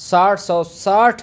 60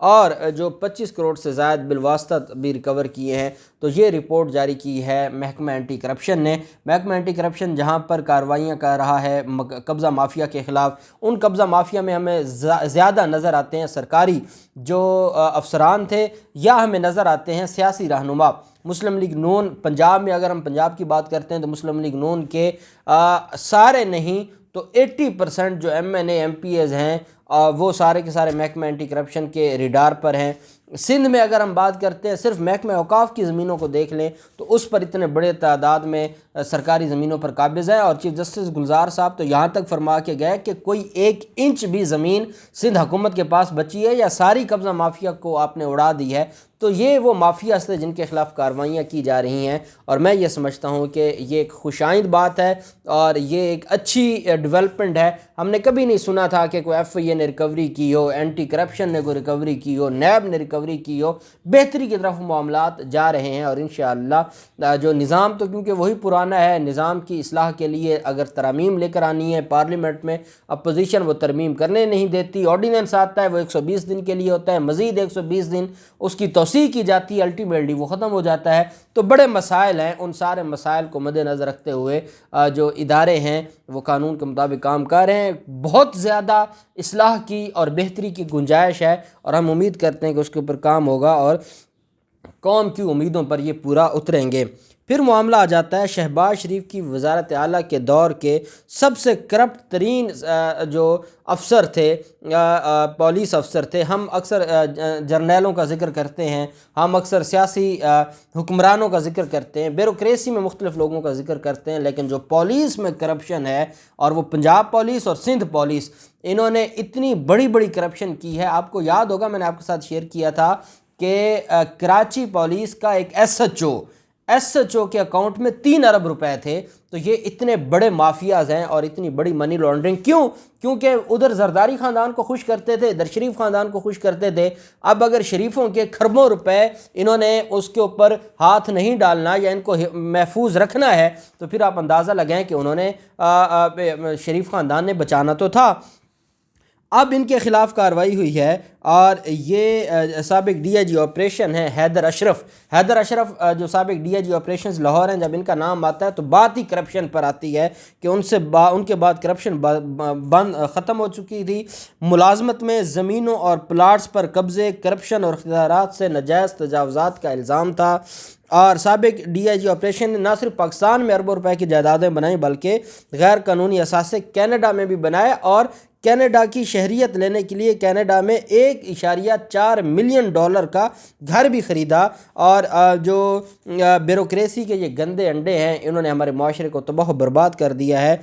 اور جو 25 کروڑ سے زائد بالواسطہ بھی ریکور کیے ہیں۔ تو یہ رپورٹ جاری کی ہے محکمہ اینٹی کرپشن نے۔ محکمہ اینٹی کرپشن جہاں پر کارروائیاں کر رہا ہے قبضہ مافیا کے خلاف، ان قبضہ مافیا میں ہمیں زیادہ نظر آتے ہیں سرکاری جو افسران تھے، یا ہمیں نظر آتے ہیں سیاسی رہنما۔ مسلم لیگ نون پنجاب میں، اگر ہم پنجاب کی بات کرتے ہیں تو مسلم لیگ نون کے سارے نہیں تو 80% جو M N A M P As ہیں وہ سارے کے سارے محکمہ اینٹی کرپشن کے ریڈار پر ہیں۔ سندھ میں اگر ہم بات کرتے ہیں، صرف محکمہ اوقاف کی زمینوں کو دیکھ لیں تو اس پر اتنے بڑے تعداد میں سرکاری زمینوں پر قابض ہیں، اور چیف جسٹس گلزار صاحب تو یہاں تک فرما کے گئے کہ کوئی 1 انچ بھی زمین سندھ حکومت کے پاس بچی ہے یا ساری قبضہ مافیا کو آپ نے اڑا دی ہے۔ تو یہ وہ مافیاز تھے جن کے خلاف کارروائیاں کی جا رہی ہیں، اور میں یہ سمجھتا ہوں کہ یہ ایک خوش آئند بات ہے اور یہ ایک اچھی ڈیولپمنٹ ہے۔ ہم نے کبھی نہیں سنا تھا کہ کوئی ایف آئی اے نے ریکوری کی ہو، اینٹی کرپشن نے کوئی ریکوری کی ہو، نیب نے ریکوری کی ہو۔ بہتری کی طرف معاملات جا رہے ہیں، اور انشاءاللہ جو نظام تو کیونکہ وہی پرانا ہے، نظام کی اصلاح کے لیے اگر ترامیم لے کر آنی ہے پارلیمنٹ میں، اپوزیشن وہ ترمیم کرنے نہیں دیتی، آرڈیننس آتا ہے وہ 120 دن کے لیے ہوتا ہے، مزید 120 دن اس کی توسیع کی جاتی ہے، الٹیمیٹلی وہ ختم ہو جاتا ہے۔ تو بڑے مسائل ہیں، ان سارے مسائل کو مد نظر رکھتے ہوئے جو ادارے ہیں وہ قانون کے مطابق کام کر رہے ہیں۔ بہت زیادہ اصلاح کی اور بہتری کی گنجائش ہے، اور ہم امید کرتے ہیں کہ اس کے اوپر کام ہوگا اور قوم کی امیدوں پر یہ پورا اتریں گے۔ پھر معاملہ آ جاتا ہے شہباز شریف کی وزارت اعلیٰ کے دور کے سب سے کرپٹ ترین جو افسر تھے، پولیس افسر تھے۔ ہم اکثر جرنیلوں کا ذکر کرتے ہیں، ہم اکثر سیاسی حکمرانوں کا ذکر کرتے ہیں، بیوروکریسی میں مختلف لوگوں کا ذکر کرتے ہیں، لیکن جو پولیس میں کرپشن ہے، اور وہ پنجاب پولیس اور سندھ پولیس، انہوں نے اتنی بڑی بڑی کرپشن کی ہے۔ آپ کو یاد ہوگا میں نے آپ کے ساتھ شیئر کیا تھا کہ کراچی پولیس کا ایک ایس ایچ او کے اکاؤنٹ میں 3 ارب روپے تھے۔ تو یہ اتنے بڑے مافیاز ہیں اور اتنی بڑی منی لانڈرنگ کیونکہ ادھر زرداری خاندان کو خوش کرتے تھے، ادھر شریف خاندان کو خوش کرتے تھے۔ اب اگر شریفوں کے کھربوں روپے انہوں نے اس کے اوپر ہاتھ نہیں ڈالنا یا ان کو محفوظ رکھنا ہے، تو پھر آپ اندازہ لگائیں کہ انہوں نے شریف خاندان نے بچانا تو تھا۔ اب ان کے خلاف کارروائی ہوئی ہے، اور یہ سابق ڈی آئی جی آپریشن ہے حیدر اشرف جو سابق D I G operations Lahore ہیں، جب ان کا نام آتا ہے تو بات ہی کرپشن پر آتی ہے کہ ان کے بعد کرپشن ختم ہو چکی تھی۔ ملازمت میں زمینوں اور پلاٹس پر قبضے، کرپشن اور اختیارات سے ناجائز تجاوزات کا الزام تھا، اور سابق ڈی آئی جی آپریشن نے نہ صرف پاکستان میں اربوں روپے کی جائیدادیں بنائیں بلکہ غیر قانونی اثاثے کینیڈا میں بھی بنائے، اور کینیڈا کی شہریت لینے کے لیے کینیڈا میں $1.4 ملین کا گھر بھی خریدا۔ اور جو بیوروکریسی کے یہ گندے انڈے ہیں، انہوں نے ہمارے معاشرے کو تباہ و برباد کر دیا ہے۔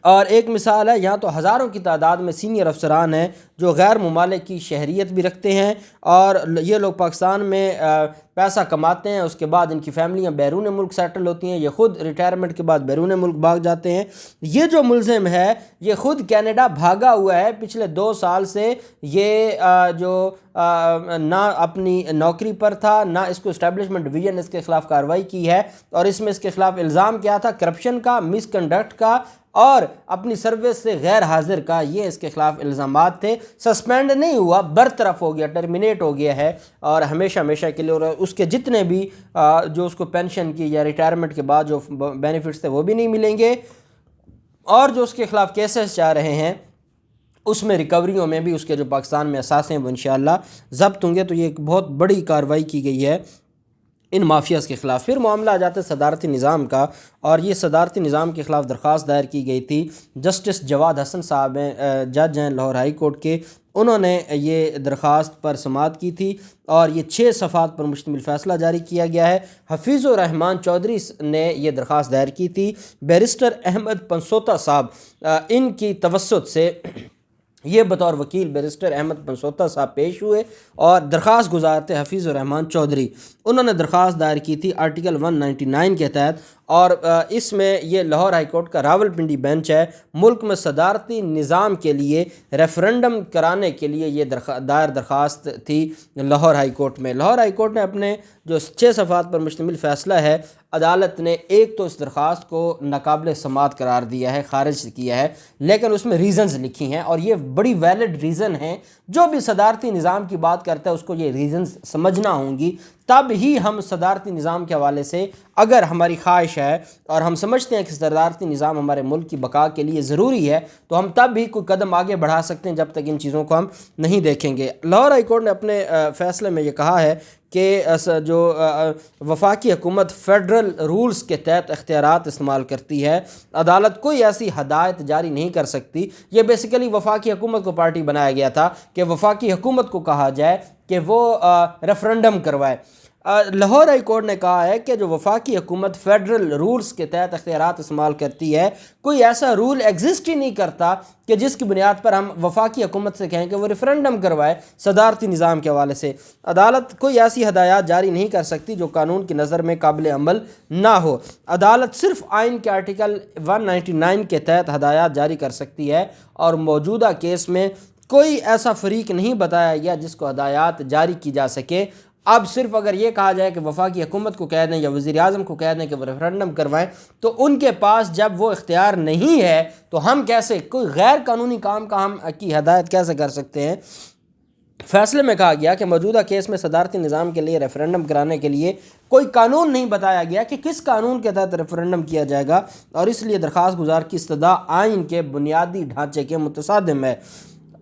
اور ایک مثال ہے، یہاں تو ہزاروں کی تعداد میں سینئر افسران ہیں جو غیر ممالک کی شہریت بھی رکھتے ہیں، اور یہ لوگ پاکستان میں پیسہ کماتے ہیں، اس کے بعد ان کی فیملیاں بیرون ملک سیٹل ہوتی ہیں، یہ خود ریٹائرمنٹ کے بعد بیرون ملک بھاگ جاتے ہیں۔ یہ جو ملزم ہے یہ خود کینیڈا بھاگا ہوا ہے، پچھلے 2 سال سے یہ جو نہ اپنی نوکری پر تھا، نہ اس کو اسٹیبلشمنٹ ڈویژن نے اس کے خلاف کارروائی کی ہے، اور اس میں اس کے خلاف الزام کیا تھا؟ کرپشن کا، مس کنڈکٹ کا، اور اپنی سروس سے غیر حاضر کا، یہ اس کے خلاف الزامات تھے۔ سسپینڈ نہیں ہوا، برطرف ہو گیا، ٹرمینیٹ ہو گیا ہے، اور ہمیشہ کے لیے، اور اس کے جتنے بھی جو اس کو پینشن کی یا ریٹائرمنٹ کے بعد جو بینیفٹس تھے وہ بھی نہیں ملیں گے، اور جو اس کے خلاف کیسز چاہ رہے ہیں اس میں ریکوریوں میں بھی اس کے جو پاکستان میں اثاثے ہیں وہ انشاءاللہ ضبط ہوں گے۔ تو یہ ایک بہت بڑی کارروائی کی گئی ہے ان مافیاز کے خلاف۔ پھر معاملہ آ جاتا ہے صدارتی نظام کا، اور یہ صدارتی نظام کے خلاف درخواست دائر کی گئی تھی۔ جسٹس جواد حسن صاحب ہیں، جج ہیں لاہور ہائی کورٹ کے، انہوں نے یہ درخواست پر سماعت کی تھی، اور یہ 6 صفحات پر مشتمل فیصلہ جاری کیا گیا ہے۔ حفیظ الرحمان چودھری نے یہ درخواست دائر کی تھی، بیرسٹر احمد پنسوتا صاحب ان کی توسط سے یہ بطور وکیل بیرسٹر احمد پنسوتا صاحب پیش ہوئے، اور درخواست گزار تھے حفیظ الرحمان چودھری۔ انہوں نے درخواست دائر کی تھی آرٹیکل 199 کے تحت، اور اس میں یہ لاہور ہائی کورٹ کا راولپنڈی بینچ ہے، ملک میں صدارتی نظام کے لیے ریفرنڈم کرانے کے لیے یہ دائر درخواست تھی لاہور ہائی کورٹ میں۔ لاہور ہائی کورٹ نے اپنے جو 6 صفحات پر مشتمل فیصلہ ہے، عدالت نے ایک تو اس درخواست کو ناقابل سماعت قرار دیا ہے، خارج کیا ہے، لیکن اس میں ریزنز لکھی ہیں اور یہ بڑی ویلڈ ریزن ہیں۔ جو بھی صدارتی نظام کی بات کرتا ہے اس کو یہ ریزنز سمجھنا ہوں گی، تب ہی ہم صدارتی نظام کے حوالے سے اگر ہماری خواہش ہے اور ہم سمجھتے ہیں کہ صدارتی نظام ہمارے ملک کی بقا کے لیے ضروری ہے، تو ہم تب بھی کوئی قدم آگے بڑھا سکتے ہیں جب تک ان چیزوں کو ہم نہیں دیکھیں گے۔ لاہور ہائی کورٹ نے اپنے فیصلے میں یہ کہا ہے کہ جو وفاقی حکومت فیڈرل رولز کے تحت اختیارات استعمال کرتی ہے، عدالت کوئی ایسی ہدایت جاری نہیں کر سکتی۔ یہ بیسیکلی وفاقی حکومت کو پارٹی بنایا گیا تھا کہ وفاقی حکومت کو کہا جائے کہ وہ ریفرنڈم کروائے۔ لاہور ہائی کورٹ نے کہا ہے کہ جو وفاقی حکومت فیڈرل رولز کے تحت اختیارات استعمال کرتی ہے، کوئی ایسا رول ایگزسٹ ہی نہیں کرتا کہ جس کی بنیاد پر ہم وفاقی حکومت سے کہیں کہ وہ ریفرنڈم کروائے صدارتی نظام کے حوالے سے۔ عدالت کوئی ایسی ہدایات جاری نہیں کر سکتی جو قانون کی نظر میں قابل عمل نہ ہو۔ عدالت صرف آئین کے آرٹیکل 199 کے تحت ہدایات جاری کر سکتی ہے اور موجودہ کیس میں کوئی ایسا فریق نہیں بتایا گیا جس کو ہدایات جاری کی جا سکے۔ اب صرف اگر یہ کہا جائے کہ وفاقی حکومت کو کہہ دیں یا وزیر اعظم کو کہہ دیں کہ وہ ریفرنڈم کروائیں، تو ان کے پاس جب وہ اختیار نہیں ہے تو ہم کیسے کوئی غیر قانونی کام کا ہم کی ہدایت کیسے کر سکتے ہیں؟ فیصلے میں کہا گیا کہ موجودہ کیس میں صدارتی نظام کے لیے ریفرنڈم کرانے کے لیے کوئی قانون نہیں بتایا گیا کہ کس قانون کے تحت ریفرنڈم کیا جائے گا، اور اس لیے درخواست گزار کی استدعا آئین کے بنیادی ڈھانچے کے متصادم ہے۔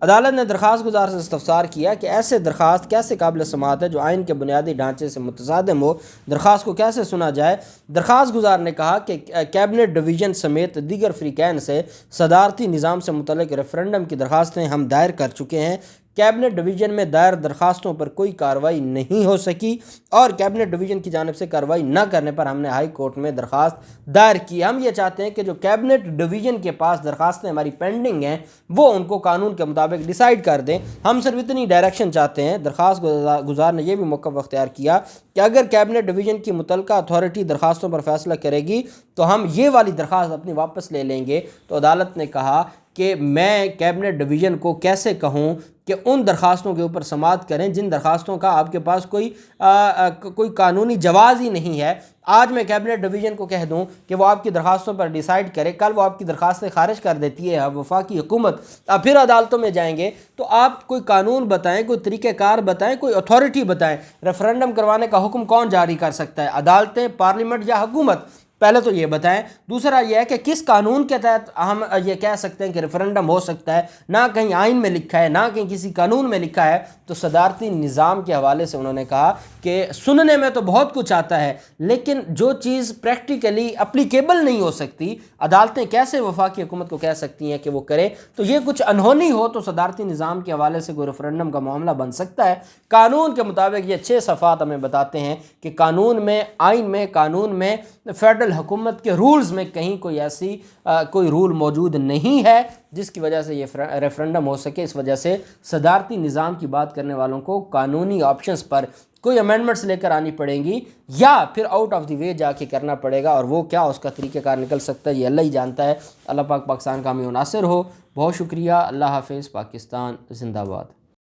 عدالت نے درخواست گزار سے استفسار کیا کہ ایسے درخواست کیسے قابل سماعت ہے جو آئین کے بنیادی ڈھانچے سے متصادم ہو، درخواست کو کیسے سنا جائے؟ درخواست گزار نے کہا کہ کیبنٹ ڈویژن سمیت دیگر فریقین سے صدارتی نظام سے متعلق ریفرنڈم کی درخواستیں ہم دائر کر چکے ہیں۔ کیبنٹ ڈویژن میں دائر درخواستوں پر کوئی کارروائی نہیں ہو سکی اور کیبنٹ ڈویژن کی جانب سے کارروائی نہ کرنے پر ہم نے ہائی کورٹ میں درخواست دائر کی۔ ہم یہ چاہتے ہیں کہ جو کیبنٹ ڈویژن کے پاس درخواستیں ہماری پینڈنگ ہیں وہ ان کو قانون کے مطابق ڈیسائیڈ کر دیں، ہم صرف اتنی ڈائریکشن چاہتے ہیں۔ درخواست گزار نے یہ بھی موقف اختیار کیا کہ اگر کیبنٹ ڈویژن کی متعلقہ اتھارٹی درخواستوں پر فیصلہ کرے گی تو ہم یہ والی درخواست اپنی واپس لے لیں گے۔ تو عدالت نے کہا کہ میں کیبنٹ ڈویژن کو کیسے کہوں کہ ان درخواستوں کے اوپر سماعت کریں جن درخواستوں کا آپ کے پاس کوئی قانونی جواز ہی نہیں ہے۔ آج میں کیبنٹ ڈویژن کو کہہ دوں کہ وہ آپ کی درخواستوں پر ڈیسائیڈ کرے، کل وہ آپ کی درخواستیں خارج کر دیتی ہے وفاقی حکومت، اب پھر عدالتوں میں جائیں گے، تو آپ کوئی قانون بتائیں، کوئی طریقہ کار بتائیں، کوئی اتھارٹی بتائیں۔ ریفرنڈم کروانے کا حکم کون جاری کر سکتا ہے؟ عدالتیں، پارلیمنٹ یا حکومت؟ پہلے تو یہ بتائیں۔ دوسرا یہ ہے کہ کس قانون کے تحت ہم یہ کہہ سکتے ہیں کہ ریفرنڈم ہو سکتا ہے؟ نہ کہیں آئین میں لکھا ہے، نہ کہیں کسی قانون میں لکھا ہے۔ تو صدارتی نظام کے حوالے سے انہوں نے کہا کہ سننے میں تو بہت کچھ آتا ہے، لیکن جو چیز پریکٹیکلی اپلیکیبل نہیں ہو سکتی، عدالتیں کیسے وفاقی حکومت کو کہہ سکتی ہیں کہ وہ کرے؟ تو یہ کچھ انہونی ہو تو صدارتی نظام کے حوالے سے کوئی ریفرنڈم کا معاملہ بن سکتا ہے۔ قانون کے مطابق یہ 6 صفحات ہمیں بتاتے ہیں کہ قانون میں، آئین میں، قانون میں، فیڈرل حکومت کے رولز میں کہیں کوئی رول موجود نہیں ہے جس کی وجہ سے یہ ریفرنڈم ہو سکے۔ اس وجہ سے صدارتی نظام کی بات کرنے والوں کو قانونی آپشنز پر کوئی امینڈمنٹس لے کر آنی پڑیں گی یا پھر آؤٹ آف دی وے جا کے کرنا پڑے گا، اور وہ کیا اس کا طریقہ کار نکل سکتا ہے یہ اللہ ہی جانتا ہے۔ اللہ پاک پاکستان کا حامی و ناصر ہو۔ بہت شکریہ۔ اللہ حافظ۔ پاکستان زندہ باد۔